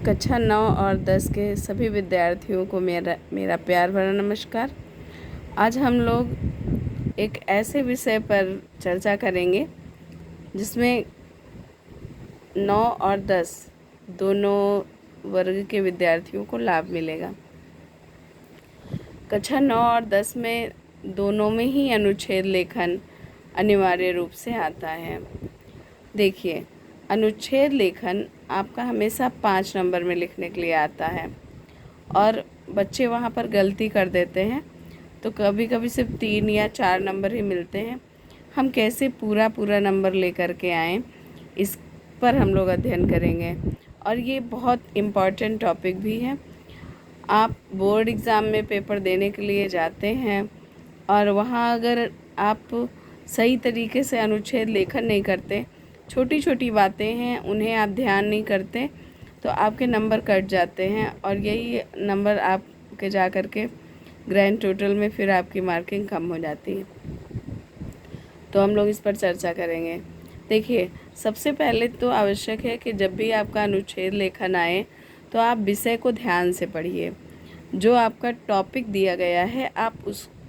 कक्षा 9 और 10 के सभी विद्यार्थियों को मेरा प्यार भरा नमस्कार। आज हम लोग एक ऐसे विषय पर चर्चा करेंगे जिसमें 9 और 10 दोनों वर्ग के विद्यार्थियों को लाभ मिलेगा। कक्षा 9 और 10 में दोनों में ही अनुच्छेद लेखन अनिवार्य रूप से आता है। देखिए, अनुच्छेद लेखन आपका हमेशा 5 नंबर में लिखने के लिए आता है और बच्चे वहाँ पर गलती कर देते हैं तो कभी कभी सिर्फ 3 या 4 नंबर ही मिलते हैं। हम कैसे पूरा नंबर लेकर के आएँ, इस पर हम लोग अध्ययन करेंगे और ये बहुत इम्पॉर्टेंट टॉपिक भी है। आप बोर्ड एग्ज़ाम में पेपर देने के लिए जाते हैं और वहाँ अगर आप सही तरीके से अनुच्छेद लेखन नहीं करते, छोटी छोटी बातें हैं उन्हें आप ध्यान नहीं करते, तो आपके नंबर कट जाते हैं और यही नंबर आपके जा कर के ग्रैंड टोटल में फिर आपकी मार्किंग कम हो जाती है। तो हम लोग इस पर चर्चा करेंगे। देखिए, सबसे पहले तो आवश्यक है कि जब भी आपका अनुच्छेद लेखन आए तो आप विषय को ध्यान से पढ़िए। जो आपका टॉपिक दिया गया है आप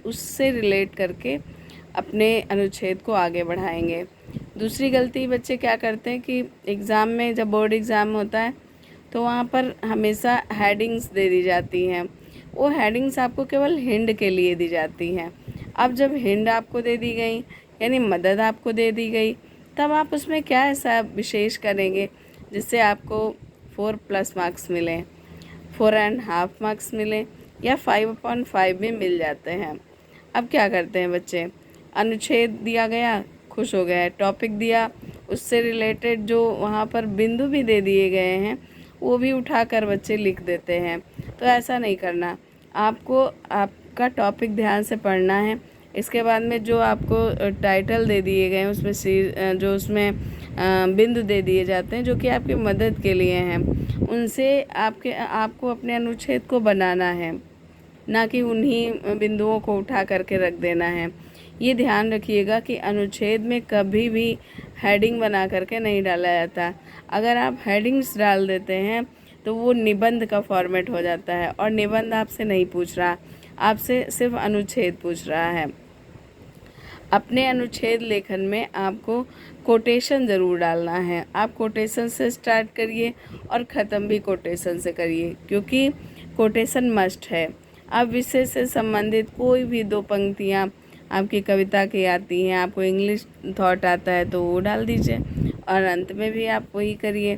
उससे रिलेट करके अपने अनुच्छेद को आगे बढ़ाएंगे। दूसरी गलती बच्चे क्या करते हैं कि एग्ज़ाम में, जब बोर्ड एग्ज़ाम होता है तो वहाँ पर हमेशा हेडिंग्स दे दी जाती हैं। वो हेडिंग्स आपको केवल हिंट के लिए दी जाती हैं। अब जब हिंट आपको दे दी गई, यानी मदद आपको दे दी गई, तब आप उसमें क्या ऐसा विशेष करेंगे जिससे आपको 4+ मार्क्स मिलें, 4.5 मार्क्स मिलें या 5/5 में मिल जाते हैं। अब क्या करते हैं बच्चे, अनुच्छेद दिया गया, खुश हो गए, टॉपिक दिया, उससे रिलेटेड जो वहाँ पर बिंदु भी दे दिए गए हैं वो भी उठाकर बच्चे लिख देते हैं। तो ऐसा नहीं करना, आपको आपका टॉपिक ध्यान से पढ़ना है। इसके बाद में जो आपको टाइटल दे दिए गए हैं उसमें जो उसमें बिंदु दे दिए जाते हैं जो कि आपकी मदद के लिए हैं, उनसे आपको अपने अनुच्छेद को बनाना है, ना कि उन्हीं बिंदुओं को उठा करके रख देना है। ये ध्यान रखिएगा कि अनुच्छेद में कभी भी हेडिंग बना करके नहीं डाला जाता। अगर आप हेडिंग्स डाल देते हैं तो वो निबंध का फॉर्मेट हो जाता है और निबंध आपसे नहीं पूछ रहा, आपसे सिर्फ अनुच्छेद पूछ रहा है। अपने अनुच्छेद लेखन में आपको कोटेशन ज़रूर डालना है। आप कोटेशन से स्टार्ट करिए और ख़त्म भी कोटेशन से करिए, क्योंकि कोटेशन मस्ट है। आप विषय से संबंधित कोई भी 2 पंक्तियाँ आपकी कविता की आती हैं, आपको इंग्लिश थॉट आता है तो वो डाल दीजिए और अंत में भी आप वही करिए।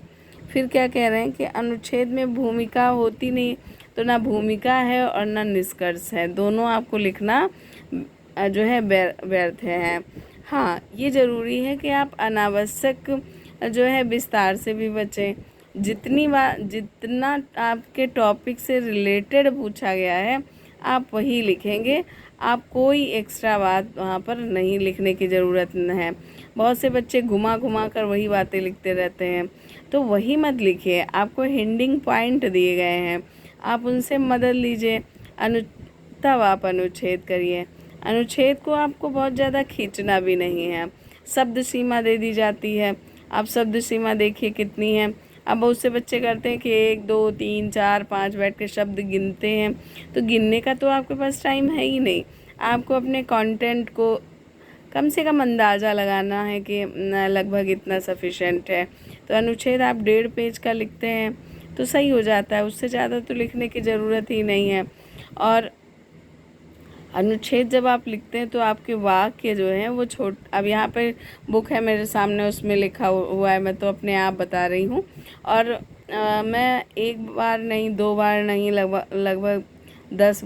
फिर क्या कह रहे हैं कि अनुच्छेद में भूमिका होती नहीं, तो ना भूमिका है और ना निष्कर्ष है, दोनों आपको लिखना जो है व्यर्थ है। हाँ, ये ज़रूरी है कि आप अनावश्यक जो है विस्तार से भी बचें। जितना आपके टॉपिक से रिलेटेड पूछा गया है आप वही लिखेंगे, आप कोई एक्स्ट्रा बात वहाँ पर नहीं लिखने की ज़रूरत है। बहुत से बच्चे घुमा कर वही बातें लिखते रहते हैं, तो वही मत लिखिए। आपको हिंडिंग पॉइंट दिए गए हैं, आप उनसे मदद लीजिए, तब आप अनुच्छेद करिए। अनुच्छेद को आपको बहुत ज़्यादा खींचना भी नहीं है। शब्द सीमा दे दी जाती है, आप शब्द सीमा देखिए कितनी है। अब बहुत से बच्चे करते हैं कि 1 2 3 4 5 बैठ के शब्द गिनते हैं, तो गिनने का तो आपके पास टाइम है ही नहीं। आपको अपने कंटेंट को कम से कम अंदाज़ा लगाना है कि लगभग इतना सफिशेंट है। तो अनुच्छेद आप 1.5 पेज का लिखते हैं तो सही हो जाता है, उससे ज़्यादा तो लिखने की ज़रूरत ही नहीं है। और अनुच्छेद जब आप लिखते हैं तो आपके वाक्य जो हैं वो अब यहाँ पे बुक है मेरे सामने, उसमें लिखा हुआ है, मैं तो अपने आप बता रही हूँ। और मैं 1 बार नहीं 2 बार नहीं, लगभग 10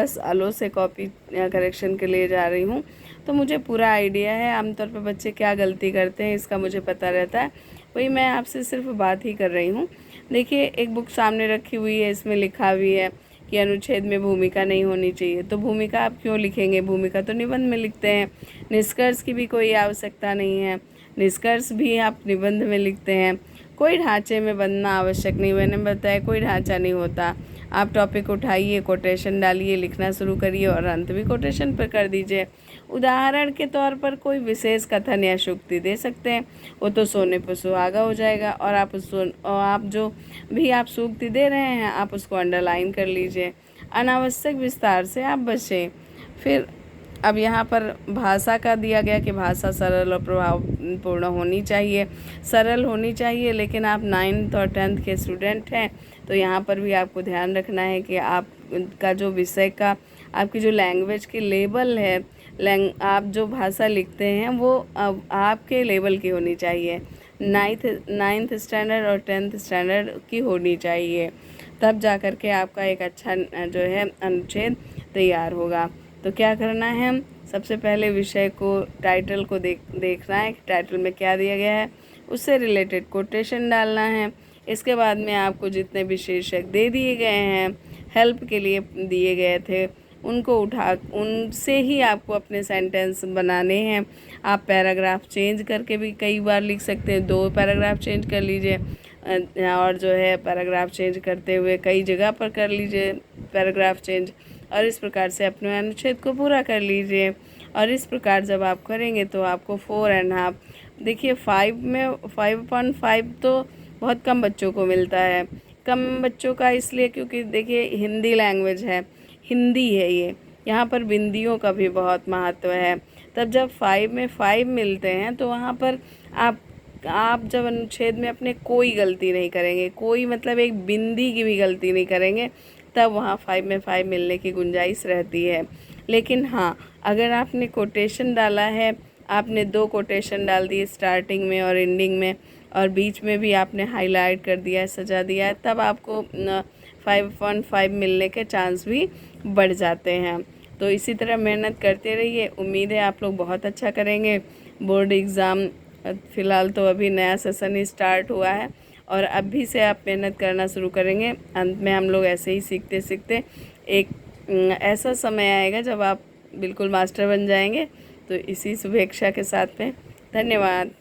सालों से कॉपी करेक्शन के लिए जा रही हूँ, तो मुझे पूरा आइडिया है। आमतौर पर बच्चे क्या गलती करते हैं इसका मुझे पता रहता है, वही मैं आपसे सिर्फ बात ही कर रही हूँ। देखिए, एक बुक सामने रखी हुई है, इसमें लिखा भी है कि अनुच्छेद में भूमिका नहीं होनी चाहिए। तो भूमिका आप क्यों लिखेंगे, भूमिका तो निबंध में लिखते हैं। निष्कर्ष की भी कोई आवश्यकता नहीं है, निष्कर्ष भी आप निबंध में लिखते हैं। कोई ढांचे में बनना आवश्यक नहीं, मैंने बताया कोई ढांचा नहीं होता। आप टॉपिक उठाइए, कोटेशन डालिए, लिखना शुरू करिए और अंत भी कोटेशन पर कर दीजिए। उदाहरण के तौर पर कोई विशेष कथन या शुक्ति दे सकते हैं, वो तो सोने पर सुहागा हो जाएगा। और आप जो भी आप सूक्ति दे रहे हैं आप उसको अंडरलाइन कर लीजिए। अनावश्यक विस्तार से आप बचें। फिर अब यहाँ पर भाषा का दिया गया कि भाषा सरल और प्रभावपूर्ण होनी चाहिए। सरल होनी चाहिए, लेकिन आप 9th और 10th के स्टूडेंट हैं तो यहाँ पर भी आपको ध्यान रखना है कि आपका जो विषय का आपकी जो लैंग्वेज की लेवल है, आप जो भाषा लिखते हैं वो आपके लेवल की होनी चाहिए। 9th स्टैंडर्ड और 10th स्टैंडर्ड की होनी चाहिए, तब जा कर के आपका एक अच्छा जो है अनुच्छेद तैयार होगा। तो क्या करना है, सबसे पहले विषय को टाइटल को देखना है कि टाइटल में क्या दिया गया है, उससे रिलेटेड कोटेशन डालना है। इसके बाद में आपको जितने भी शीर्षक दे दिए गए हैं, हेल्प के लिए दिए गए थे, उनको उनसे ही आपको अपने सेंटेंस बनाने हैं। आप पैराग्राफ चेंज करके भी कई बार लिख सकते हैं, 2 पैराग्राफ चेंज कर लीजिए और जो है पैराग्राफ चेंज करते हुए कई जगह पर कर लीजिए पैराग्राफ चेंज, और इस प्रकार से अपने अनुच्छेद को पूरा कर लीजिए। और इस प्रकार जब आप करेंगे तो आपको 4.5, देखिए 5.5 तो बहुत कम बच्चों को मिलता है। कम बच्चों का इसलिए क्योंकि देखिए हिंदी लैंग्वेज है, हिंदी है ये, यहाँ पर बिंदियों का भी बहुत महत्व है। तब जब 5 में 5 मिलते हैं तो वहाँ पर आप जब अनुच्छेद में अपने कोई गलती नहीं करेंगे, कोई मतलब एक बिंदी की भी गलती नहीं करेंगे, तब वहाँ 5 में 5 मिलने की गुंजाइश रहती है। लेकिन हाँ, अगर आपने कोटेशन डाला है, आपने 2 कोटेशन डाल दिए स्टार्टिंग में और एंडिंग में, और बीच में भी आपने हाईलाइट कर दिया है, सजा दिया है, तब आपको 5.5 मिलने के चांस भी बढ़ जाते हैं। तो इसी तरह मेहनत करते रहिए, उम्मीद है आप लोग बहुत अच्छा करेंगे। बोर्ड एग्ज़ाम फ़िलहाल तो अभी नया सेशन ही स्टार्ट हुआ है और अभी से आप मेहनत करना शुरू करेंगे, अंत में हम लोग ऐसे ही सीखते सीखते एक ऐसा समय आएगा जब आप बिल्कुल मास्टर बन जाएंगे। तो इसी शुभेच्छा के साथ में धन्यवाद।